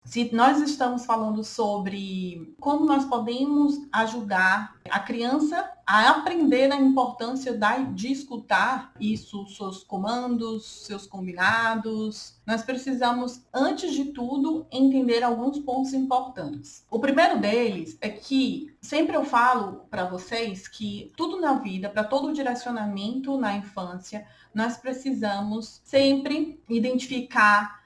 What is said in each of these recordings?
Se nós estamos falando sobre como nós podemos ajudar a criança a aprender a importância de escutar isso, seus comandos, seus combinados, nós precisamos, antes de tudo, entender alguns pontos importantes. O primeiro deles é que sempre eu falo para vocês que tudo na vida, para todo o direcionamento na infância, nós precisamos sempre identificar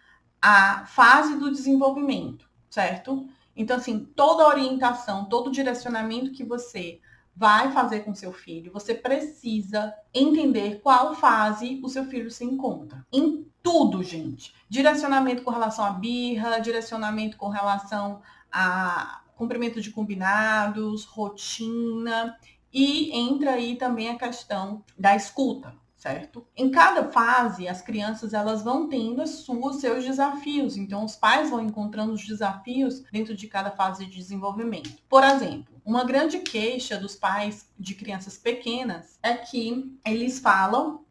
a fase do desenvolvimento, certo? Então, assim, toda orientação, todo direcionamento que você vai fazer com seu filho, você precisa entender qual fase o seu filho se encontra. Em tudo, gente. Direcionamento com relação à birra, direcionamento com relação a cumprimento de combinados, rotina, e entra aí também a questão da escuta, certo? Em cada fase, as crianças elas vão tendo os seus desafios. Então, os pais vão encontrando os desafios dentro de cada fase de desenvolvimento. Por exemplo, uma grande queixa dos pais de crianças pequenas é que eles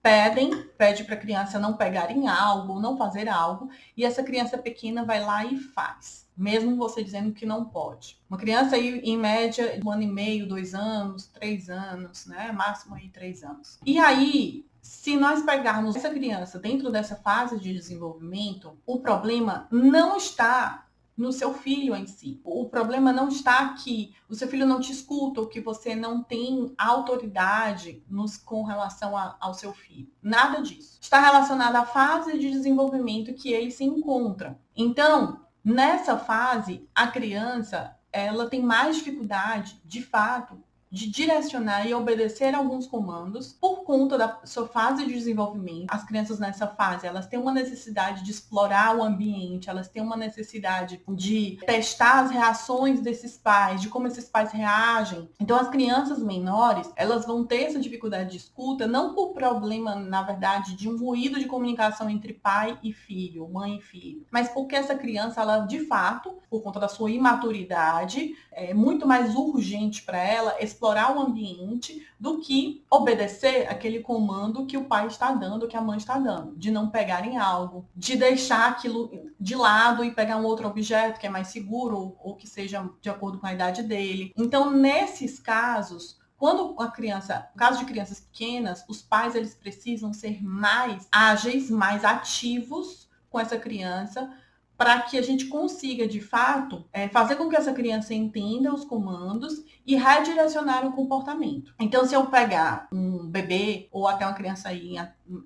pede para a criança não pegar em algo, não fazer algo, e essa criança pequena vai lá e faz, mesmo você dizendo que não pode. Uma criança aí, em média, 1 ano e meio, 2 anos, 3 anos, né? Máximo aí 3 anos. E aí, se nós pegarmos essa criança dentro dessa fase de desenvolvimento, o problema não está no seu filho em si. O problema não está que o seu filho não te escuta ou que você não tem autoridade com relação ao seu filho. Nada disso. Está relacionado à fase de desenvolvimento que ele se encontra. Então, nessa fase, a criança ela tem mais dificuldade, de fato, de direcionar e obedecer alguns comandos por conta da sua fase de desenvolvimento. As crianças nessa fase, elas têm uma necessidade de explorar o ambiente, elas têm uma necessidade de testar as reações desses pais, de como esses pais reagem. Então, as crianças menores, elas vão ter essa dificuldade de escuta, não por problema, na verdade, de um ruído de comunicação entre pai e filho, mãe e filho, mas porque essa criança, ela, de fato, por conta da sua imaturidade, é muito mais urgente para ela explorar o ambiente do que obedecer aquele comando que o pai está dando, que a mãe está dando, de não pegar em algo, de deixar aquilo de lado e pegar um outro objeto que é mais seguro ou que seja de acordo com a idade dele. Então, nesses casos, quando a criança, no caso de crianças pequenas, os pais eles precisam ser mais ágeis, mais ativos com essa criança, para que a gente consiga, de fato, fazer com que essa criança entenda os comandos e redirecionar o comportamento. Então, se eu pegar um bebê ou até uma criança aí,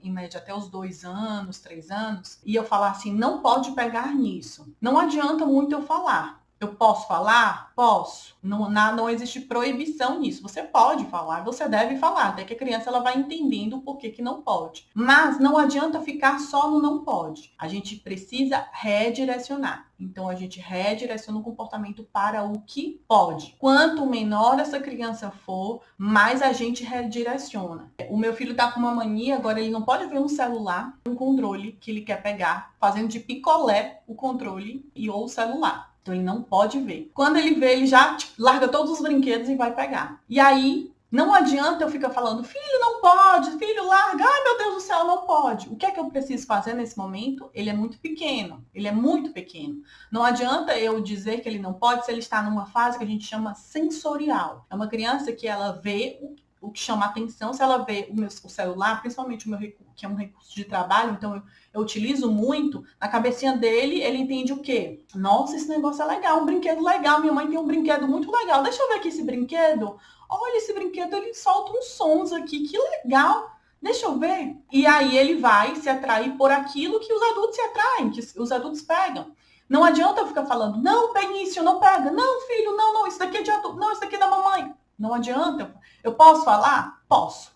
em média até os 2 anos, 3 anos, e eu falar assim, não pode pegar nisso, não adianta muito eu falar. Eu posso falar? Posso. Não existe proibição nisso. Você pode falar, você deve falar, até que a criança ela vai entendendo o porquê que não pode. Mas não adianta ficar só no não pode. A gente precisa redirecionar. Então, a gente redireciona o comportamento para o que pode. Quanto menor essa criança for, mais a gente redireciona. O meu filho tá com uma mania, agora ele não pode ver um celular, um controle que ele quer pegar, fazendo de picolé o controle ou o celular. Então, ele não pode ver. Quando ele vê, ele já larga todos os brinquedos e vai pegar. E aí, não adianta eu ficar falando, filho, não pode, filho, larga. Ai, meu Deus do céu, não pode. O que é que eu preciso fazer nesse momento? Ele é muito pequeno. Ele é muito pequeno. Não adianta eu dizer que ele não pode se ele está numa fase que a gente chama sensorial. É uma criança que ela vê o que chama atenção. Se ela vê o celular, principalmente o meu recurso, que é um recurso de trabalho, então eu utilizo muito, na cabecinha dele, ele entende o quê? Nossa, esse negócio é legal, um brinquedo legal, minha mãe tem um brinquedo muito legal, deixa eu ver aqui esse brinquedo. Olha, esse brinquedo, ele solta uns sons aqui, que legal. Deixa eu ver. E aí ele vai se atrair por aquilo que os adultos se atraem, que os adultos pegam. Não adianta eu ficar falando, não, pegue isso, não pega. Não, filho, não, isso daqui é de adulto. Não, isso daqui é da mamãe. Não adianta. Eu posso falar? Posso.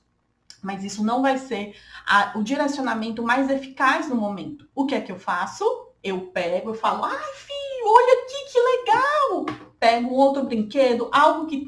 Mas isso não vai ser o direcionamento mais eficaz no momento. O que é que eu faço? Eu pego, eu falo, ai, filho, olha aqui, que legal! Pego um outro brinquedo, algo que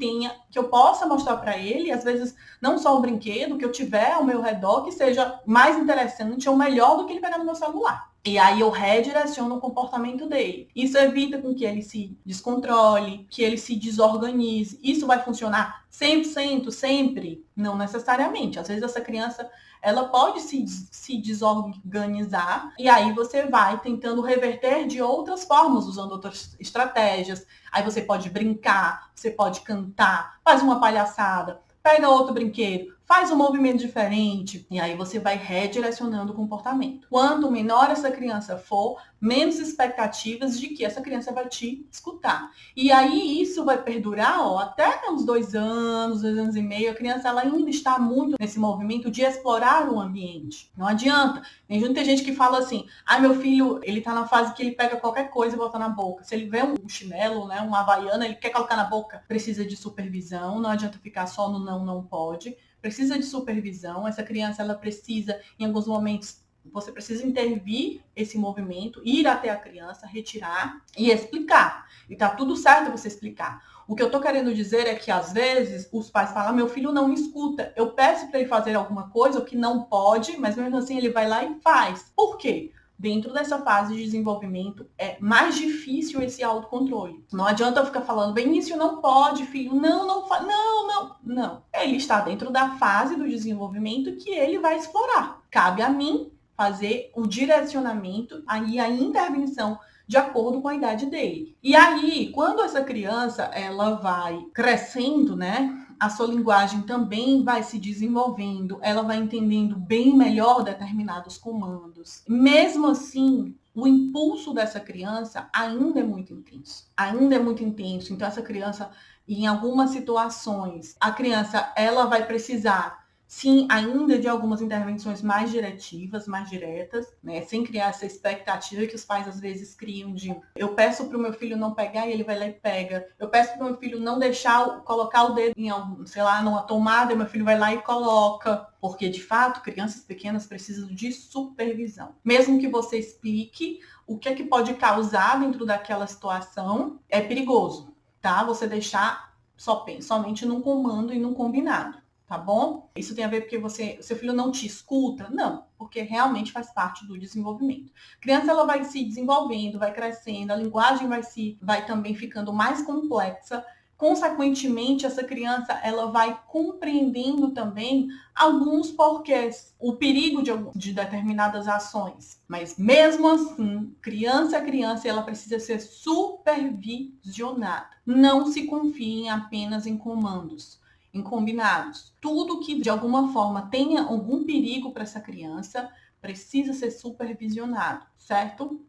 eu possa mostrar para ele, às vezes não só um brinquedo, que eu tiver ao meu redor, que seja mais interessante ou melhor do que ele pegar no meu celular. E aí eu redireciono o comportamento dele. Isso evita com que ele se descontrole, que ele se desorganize. Isso vai funcionar 100% sempre? Não necessariamente. Às vezes essa criança ela pode se desorganizar e aí você vai tentando reverter de outras formas, usando outras estratégias. Aí você pode brincar, você pode cantar, faz uma palhaçada, pega outro brinquedo, faz um movimento diferente e aí você vai redirecionando o comportamento. Quanto menor essa criança for, menos expectativas de que essa criança vai te escutar. E aí isso vai perdurar até uns 2 anos, 2 anos e meio. A criança ela ainda está muito nesse movimento de explorar o ambiente. Não adianta. Tem gente que fala assim, meu filho, ele tá na fase que ele pega qualquer coisa e bota na boca. Se ele vê um chinelo, né, uma havaiana, ele quer colocar na boca. Precisa de supervisão, não adianta ficar só no não, não pode. Precisa de supervisão. Essa criança, ela precisa, em alguns momentos, você precisa intervir esse movimento, ir até a criança, retirar e explicar. E tá tudo certo você explicar. O que eu tô querendo dizer é que, às vezes, os pais falam, meu filho não me escuta. Eu peço para ele fazer alguma coisa, o que não pode, mas mesmo assim ele vai lá e faz. Por quê? Dentro dessa fase de desenvolvimento, é mais difícil esse autocontrole. Não adianta eu ficar falando, Benício, não pode, filho, não. Ele está dentro da fase do desenvolvimento que ele vai explorar. Cabe a mim fazer o direcionamento, aí a intervenção de acordo com a idade dele. E aí, quando essa criança ela vai crescendo, né? A sua linguagem também vai se desenvolvendo, ela vai entendendo bem melhor determinados comandos. Mesmo assim, o impulso dessa criança ainda é muito intenso. Ainda é muito intenso. Então, essa criança, em algumas situações, a criança ela vai precisar sim, ainda de algumas intervenções mais diretivas, mais diretas, né? Sem criar essa expectativa que os pais às vezes criam de eu peço para o meu filho não pegar e ele vai lá e pega. Eu peço para o meu filho não colocar o dedo em algum, sei lá, numa tomada e meu filho vai lá e coloca. Porque, de fato, crianças pequenas precisam de supervisão. Mesmo que você explique o que é que pode causar dentro daquela situação, é perigoso, tá? Você deixar somente num comando e num combinado. Tá bom? Isso tem a ver porque seu filho não te escuta? Não, porque realmente faz parte do desenvolvimento. A criança ela vai se desenvolvendo, vai crescendo, a linguagem vai também ficando mais complexa. Consequentemente, essa criança ela vai compreendendo também alguns porquês, o perigo de determinadas ações. Mas mesmo assim, criança a criança, ela precisa ser supervisionada. Não se confie apenas em comandos, em combinados. Tudo que de alguma forma tenha algum perigo para essa criança precisa ser supervisionado, certo?